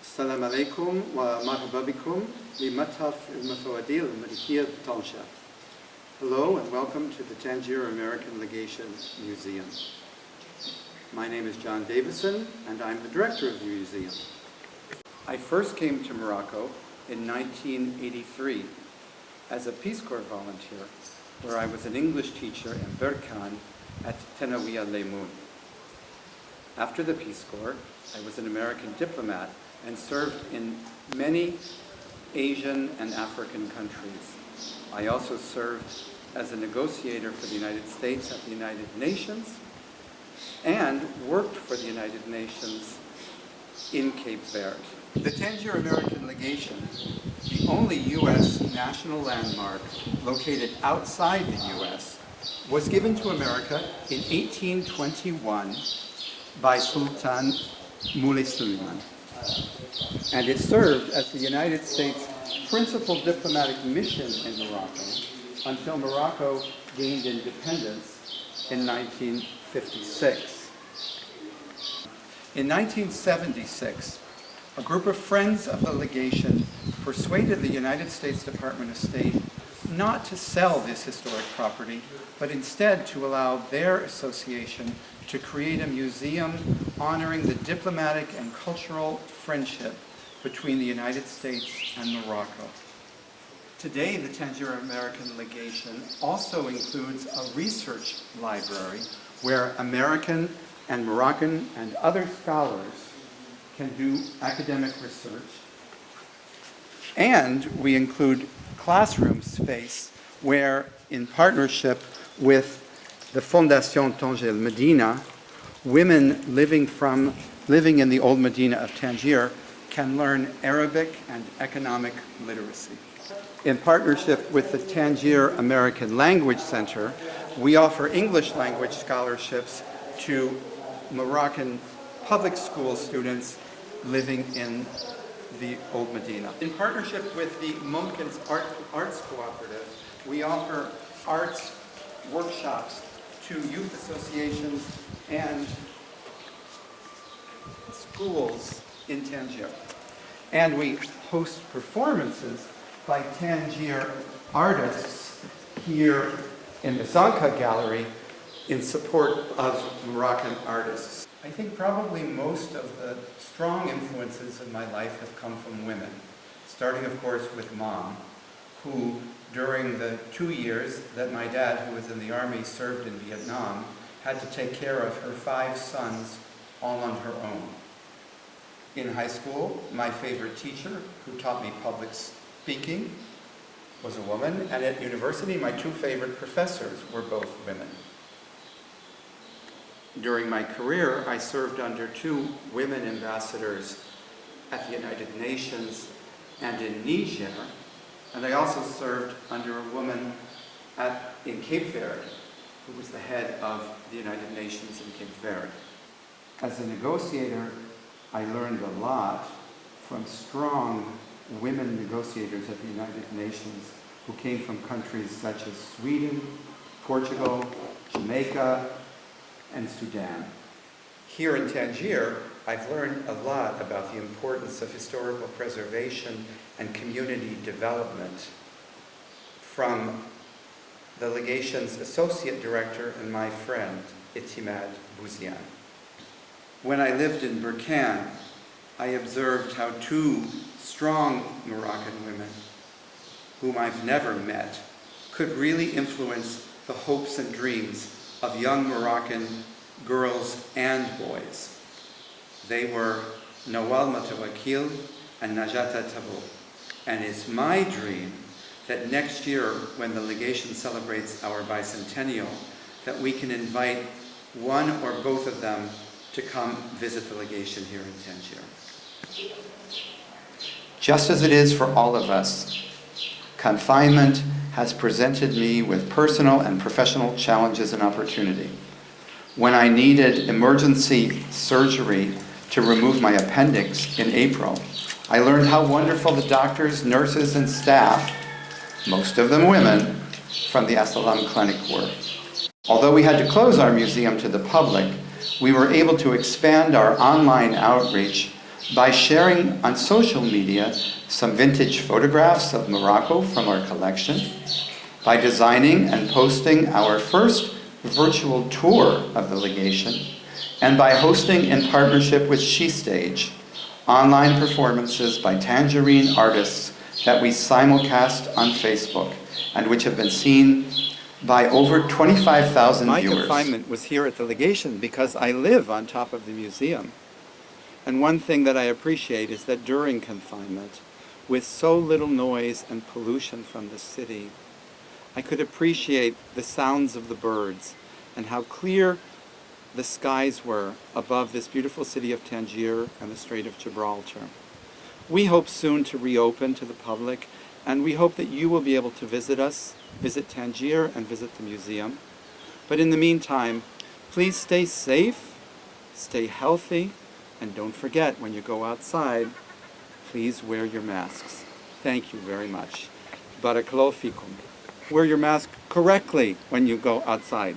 السلام عليكم ومرحبا بكم لمتحف المفواديل الملكية بطنجة. Hello and welcome to the Tangier American Legation Museum. My name is John Davison and I'm the director of the museum. I first came to Morocco in 1983 as a Peace Corps volunteer, where I was an English teacher in Berkane at Lycée Laymoune. After the Peace Corps, I was an American diplomat and served in many Asian and African countries. I also served as a negotiator for the United States at the United Nations and worked for the United Nations in Cape Verde. The Tangier American Legation, the only U.S. national landmark located outside the U.S., was given to America in 1821 by Sultan Suleiman. And it served as the United States' principal diplomatic mission in Morocco until Morocco gained independence in 1956. In 1976, a group of friends of the legation persuaded the United States Department of State not to sell this historic property, but instead to allow their association to create a museum honoring the diplomatic and cultural friendship between the United States and Morocco. Today, the Tangier American Legation also includes a research library where American and Moroccan and other scholars can do academic research. And we include classroom space where, in partnership with the Fondation Tangier Medina, women living in the old Medina of Tangier can learn Arabic and economic literacy. In partnership with the Tangier American Language Center, we offer English language scholarships to Moroccan public school students living in the old Medina. In partnership with the Mumkin's Arts Cooperative, we offer arts workshops to youth associations and schools in Tangier. And we host performances by Tangier artists here in the Zanka Gallery in support of Moroccan artists. I think probably most of the strong influences in my life have come from women, starting of course with Mom, who during the 2 years that my dad, who was in the army, served in Vietnam, had to take care of her 5 sons all on her own. In high school, my favorite teacher, who taught me public speaking, was a woman, and at university, my 2 favorite professors were both women. During my career, I served under 2 women ambassadors at the United Nations and in Niger, and I also served under a woman in Cape Verde, who was the head of the United Nations in Cape Verde. As a negotiator, I learned a lot from strong women negotiators at the United Nations who came from countries such as Sweden, Portugal, Jamaica, and Sudan. Here in Tangier, I've learned a lot about the importance of historical preservation and community development from the legation's associate director and my friend, Itimad Bouziane. When I lived in Berkane, I observed how 2 strong Moroccan women, whom I've never met, could really influence the hopes and dreams of young Moroccan girls and boys. They were Nawal Matawakil and Najata Tabou. And it's my dream that next year, when the legation celebrates our bicentennial, that we can invite one or both of them to come visit the legation here in Tangier. Just as it is for all of us, confinement has presented me with personal and professional challenges and opportunity. When I needed emergency surgery to remove my appendix in April, I learned how wonderful the doctors, nurses, and staff, most of them women, from the As-Salam Clinic were. Although we had to close our museum to the public, we were able to expand our online outreach by sharing on social media some vintage photographs of Morocco from our collection, by designing and posting our first virtual tour of the legation, and by hosting in partnership with SheStage online performances by Tangerine artists that we simulcast on Facebook and which have been seen by over 25,000 viewers. My confinement was here at the legation because I live on top of the museum. And one thing that I appreciate is that during confinement, with so little noise and pollution from the city, I could appreciate the sounds of the birds and how clear the skies were above this beautiful city of Tangier and the Strait of Gibraltar. We hope soon to reopen to the public, and we hope that you will be able to visit us, visit Tangier, and visit the museum. But in the meantime, please stay safe, stay healthy, and don't forget, when you go outside, please wear your masks. Thank you very much. Barakallahu fikum. Wear your mask correctly when you go outside.